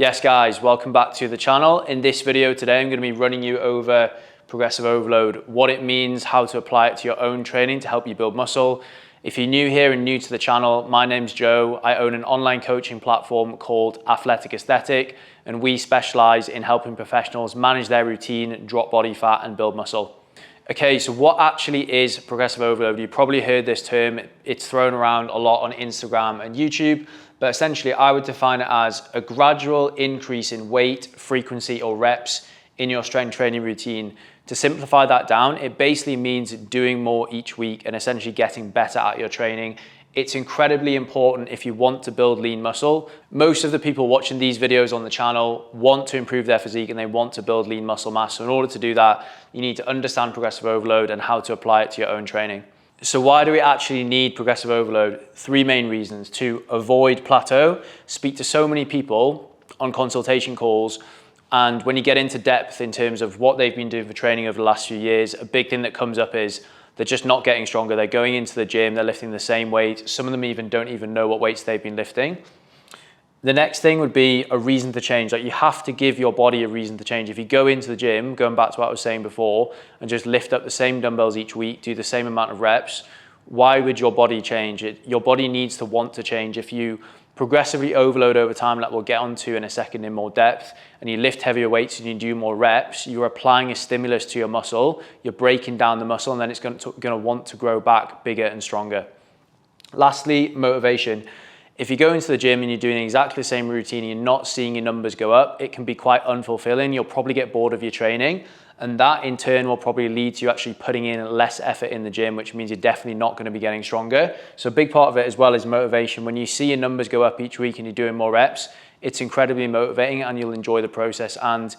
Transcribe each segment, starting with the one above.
Yes guys, welcome back to the channel. In this video today, I'm going to be running you over progressive overload, what it means, how to apply it to your own training to help you build muscle. If you're new here and new to the channel, my name's Joe. I own an online coaching platform called Athletic Aesthetic, and we specialize in helping professionals manage their routine, drop body fat, and build muscle. Okay, so what actually is progressive overload? You probably heard this term. It's thrown around a lot on Instagram and YouTube, but essentially I would define it as a gradual increase in weight, frequency, or reps in your strength training routine. To simplify that down, it basically means doing more each week and essentially getting better at your training. It's incredibly important if you want to build lean muscle. Most of the people watching these videos on the channel want to improve their physique and they want to build lean muscle mass. So in order to do that, you need to understand progressive overload and how to apply it to your own training. So why do we actually need progressive overload? Three main reasons: to avoid plateau. Speak to so many people on consultation calls, and when you get into depth in terms of what they've been doing for training over the last few years, a big thing that comes up is they're just not getting stronger. They're going into the gym, they're lifting the same weight. Some of them even don't even know what weights they've been lifting. The next thing would be a reason to change. Like, you have to give your body a reason to change. If you go into the gym, going back to what I was saying before, and just lift up the same dumbbells each week, do the same amount of reps, why would your body change? Your body needs to want to change. If you progressively overload over time, like we'll get onto in a second in more depth, and you lift heavier weights and you do more reps, you're applying a stimulus to your muscle, you're breaking down the muscle, and then it's going to want to grow back bigger and stronger. Lastly, motivation. If you go into the gym and you're doing exactly the same routine and you're not seeing your numbers go up, it can be quite unfulfilling. You'll probably get bored of your training, and that in turn will probably lead to you actually putting in less effort in the gym, which means you're definitely not going to be getting stronger. So a big part of it as well is motivation. When you see your numbers go up each week and you're doing more reps, it's incredibly motivating and you'll enjoy the process. And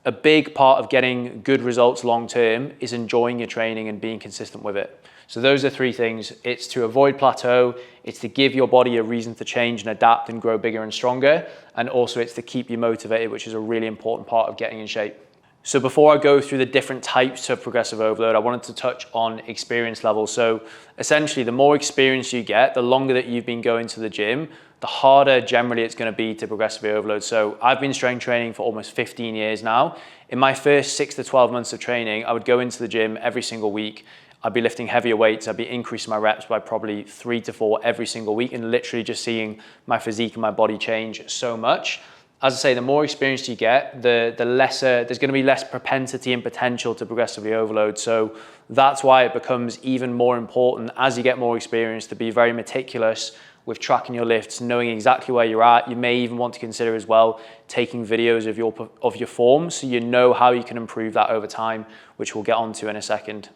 a big part of getting good results long term is enjoying your training and being consistent with it. So those are three things. It's to avoid plateau, it's to give your body a reason to change and adapt and grow bigger and stronger, and also it's to keep you motivated, which is a really important part of getting in shape. So before I go through the different types of progressive overload, I wanted to touch on experience level. So essentially, the more experience you get, the longer that you've been going to the gym, the harder generally it's going to be to progressively overload. So I've been strength training for almost 15 years now. In my first 6 to 12 months of training, I would go into the gym every single week. I'd be lifting heavier weights. I'd be increasing my reps by probably 3 to 4 every single week, and literally just seeing my physique and my body change so much. As I say, the more experience you get, the lesser, there's going to be less propensity and potential to progressively overload. So that's why it becomes even more important as you get more experience to be very meticulous with tracking your lifts, knowing exactly where you're at. You may even want to consider as well taking videos of your form so you know how you can improve that over time, which we'll get onto in a second.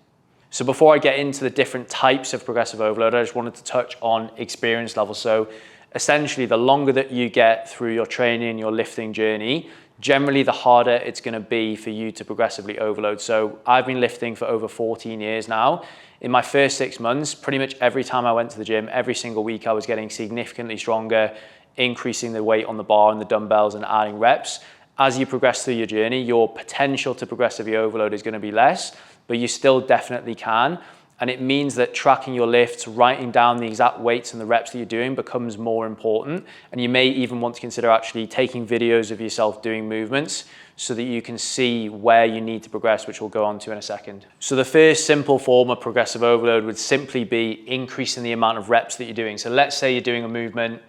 So before I get into the different types of progressive overload, I just wanted to touch on experience level. So essentially, the longer that you get through your training, your lifting journey, generally the harder it's going to be for you to progressively overload. So I've been lifting for over 14 years now. In my first 6 months, pretty much every time I went to the gym, every single week I was getting significantly stronger, increasing the weight on the bar and the dumbbells and adding reps. As you progress through your journey, your potential to progressively overload is going to be less, but you still definitely can. And it means that tracking your lifts, writing down the exact weights and the reps that you're doing becomes more important. And you may even want to consider actually taking videos of yourself doing movements so that you can see where you need to progress, which we'll go on to in a second. So the first simple form of progressive overload would simply be increasing the amount of reps that you're doing. So let's say you're doing a movement,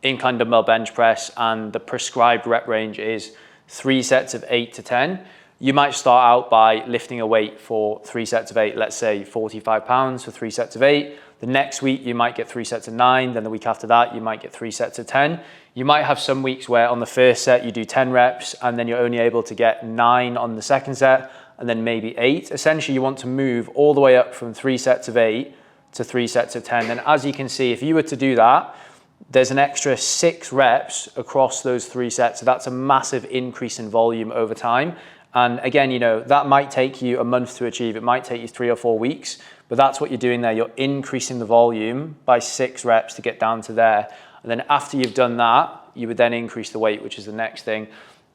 incline dumbbell bench press, and the prescribed rep range is 3 sets of 8 to 10. You might start out by lifting a weight for 3 sets of 8, let's say 45 pounds for 3 sets of 8. The next week you might get 3 sets of 9, then the week after that you might get 3 sets of 10. You might have some weeks where on the first set you do 10 reps and then you're only able to get 9 on the second set and then maybe 8. Essentially, you want to move all the way up from 3 sets of 8 to 3 sets of 10. And as you can see, if you were to do that, there's an extra 6 reps across those 3 sets. So that's a massive increase in volume over time. And again, you know, that might take you a month to achieve. It might take you 3 or 4 weeks, but that's what you're doing there. You're increasing the volume by 6 reps to get down to there. And then after you've done that, you would then increase the weight, which is the next thing.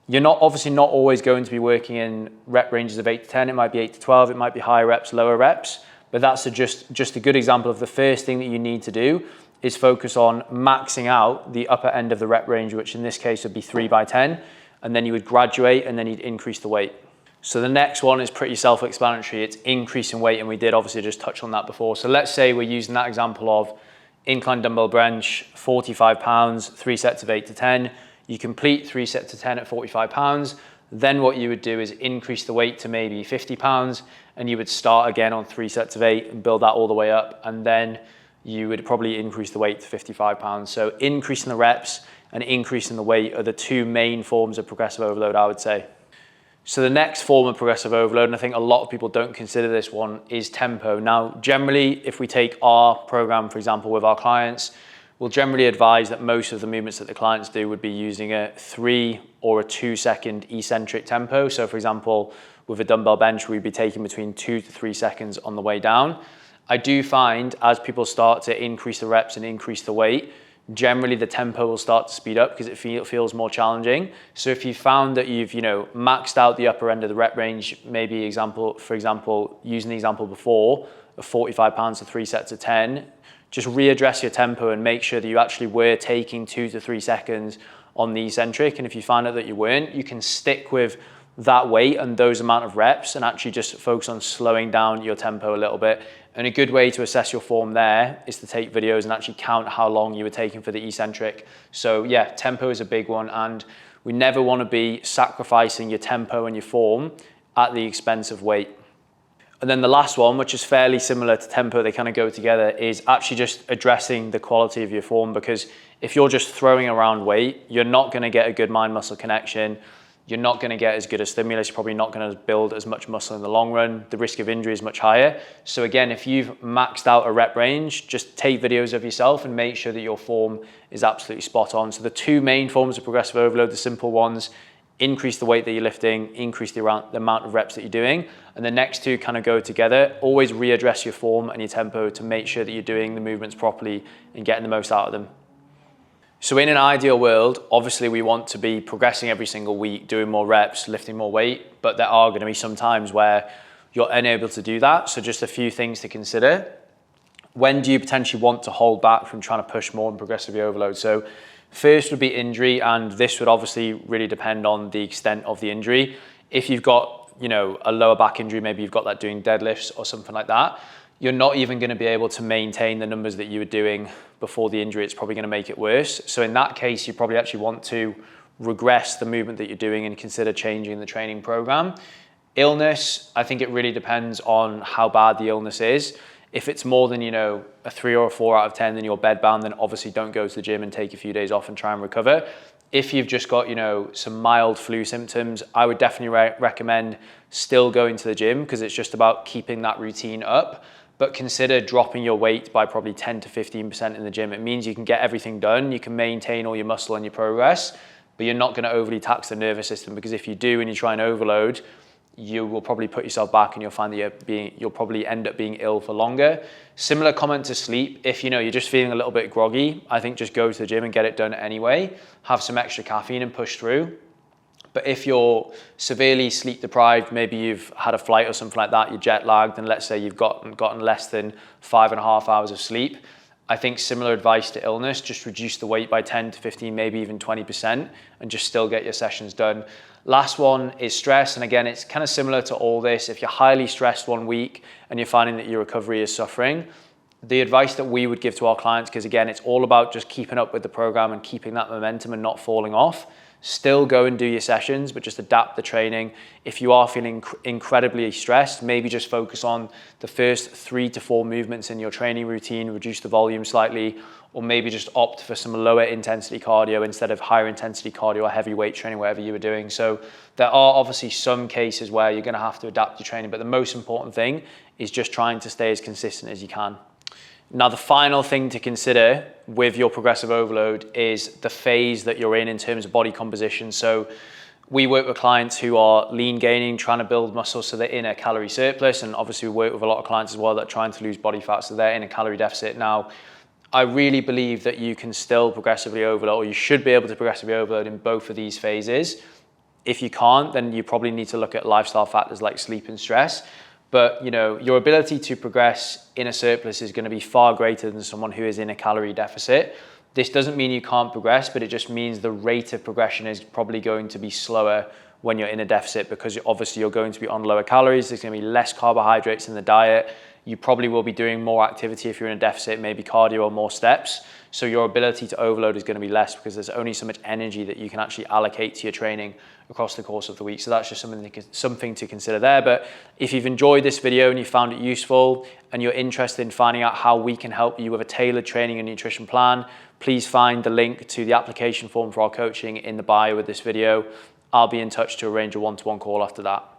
You're obviously not always going to be working in rep ranges of 8 to 10. It might be 8 to 12. It might be higher reps, lower reps. But that's just a good example of the first thing that you need to do. is focus on maxing out the upper end of the rep range, which in this case would be 3 by 10, and then you would graduate and then you'd increase the weight. So the next one is pretty self-explanatory. It's increasing weight, and we did obviously just touch on that before. So let's say we're using that example of incline dumbbell bench, 45 pounds, 3 sets of 8 to 10. You complete 3 sets of 10 at 45 pounds. Then what you would do is increase the weight to maybe 50 pounds, and you would start again on 3 sets of 8 and build that all the way up. And then you would probably increase the weight to 55 pounds. So increasing the reps and increasing the weight are the two main forms of progressive overload, I would say. So the next form of progressive overload, and I think a lot of people don't consider this one, is tempo. Now, generally, if we take our program, for example, with our clients, we'll generally advise that most of the movements that the clients do would be using a 3 or a 2 second eccentric tempo. So for example, with a dumbbell bench, we'd be taking between 2 to 3 seconds on the way down. I do find as people start to increase the reps and increase the weight, generally the tempo will start to speed up because it feels more challenging. So if you found that you've maxed out the upper end of the rep range, maybe for example, using the example before of 45 pounds to 3 sets of 10, just readdress your tempo and make sure that you actually were taking 2 to 3 seconds on the eccentric. And if you find out that you weren't, you can stick with that weight and those amount of reps and actually just focus on slowing down your tempo a little bit. And a good way to assess your form there is to take videos and actually count how long you were taking for the eccentric. So yeah, tempo is a big one, and we never want to be sacrificing your tempo and your form at the expense of weight. And then the last one, which is fairly similar to tempo, they kind of go together, is actually just addressing the quality of your form, because if you're just throwing around weight, you're not going to get a good mind-muscle connection. You're not going to get as good a stimulus. You're probably not going to build as much muscle in the long run. The risk of injury is much higher. So again, if you've maxed out a rep range, just take videos of yourself and make sure that your form is absolutely spot on. So the two main forms of progressive overload, the simple ones, increase the weight that you're lifting, increase the amount of reps that you're doing. And the next two kind of go together. Always readdress your form and your tempo to make sure that you're doing the movements properly and getting the most out of them. So in an ideal world, obviously we want to be progressing every single week, doing more reps, lifting more weight, but there are going to be some times where you're unable to do that. So just a few things to consider. When do you potentially want to hold back from trying to push more and progressively overload? So first would be injury, and this would obviously really depend on the extent of the injury. If you've got, a lower back injury, maybe you've got that doing deadlifts or something like that, you're not even going to be able to maintain the numbers that you were doing before the injury. It's probably going to make it worse. So in that case, you probably actually want to regress the movement that you're doing and consider changing the training program. Illness, I think it really depends on how bad the illness is. If it's more than, a 3 or a 4 out of 10, then you're bedbound, then obviously don't go to the gym and take a few days off and try and recover. If you've just got, some mild flu symptoms, I would definitely recommend still going to the gym, because it's just about keeping that routine up. But consider dropping your weight by probably 10 to 15% in the gym. It means you can get everything done, you can maintain all your muscle and your progress, but you're not going to overly tax the nervous system, because if you do and you try and overload, you will probably put yourself back and you'll find that you'll probably end up being ill for longer. Similar comment to sleep. If you're just feeling a little bit groggy, I think just go to the gym and get it done anyway. Have some extra caffeine and push through. But if you're severely sleep deprived, maybe you've had a flight or something like that, you're jet lagged, and let's say you've gotten less than 5.5 hours of sleep, I think similar advice to illness, just reduce the weight by 10 to 15, maybe even 20%, and just still get your sessions done. Last one is stress. And again, it's kind of similar to all this. If you're highly stressed one week and you're finding that your recovery is suffering, the advice that we would give to our clients, because again, it's all about just keeping up with the program and keeping that momentum and not falling off. Still go and do your sessions, but just adapt the training. If you are feeling incredibly stressed, maybe just focus on the first 3 to 4 movements in your training routine, reduce the volume slightly, or maybe just opt for some lower intensity cardio instead of higher intensity cardio or heavy weight training, whatever you were doing. So there are obviously some cases where you're going to have to adapt your training, but the most important thing is just trying to stay as consistent as you can. Now, the final thing to consider with your progressive overload is the phase that you're in terms of body composition. So we work with clients who are lean gaining, trying to build muscle, so they're in a calorie surplus. And obviously we work with a lot of clients as well that are trying to lose body fat, so they're in a calorie deficit. Now, I really believe that you can still progressively overload, or you should be able to progressively overload in both of these phases. If you can't, then you probably need to look at lifestyle factors like sleep and stress. But your ability to progress in a surplus is going to be far greater than someone who is in a calorie deficit. This doesn't mean you can't progress, but it just means the rate of progression is probably going to be slower when you're in a deficit, because obviously you're going to be on lower calories. There's going to be less carbohydrates in the diet. You probably will be doing more activity if you're in a deficit, maybe cardio or more steps. So your ability to overload is going to be less, because there's only so much energy that you can actually allocate to your training across the course of the week. So that's just something to consider there. But if you've enjoyed this video and you found it useful and you're interested in finding out how we can help you with a tailored training and nutrition plan, please find the link to the application form for our coaching in the bio with this video. I'll be in touch to arrange a one-to-one call after that.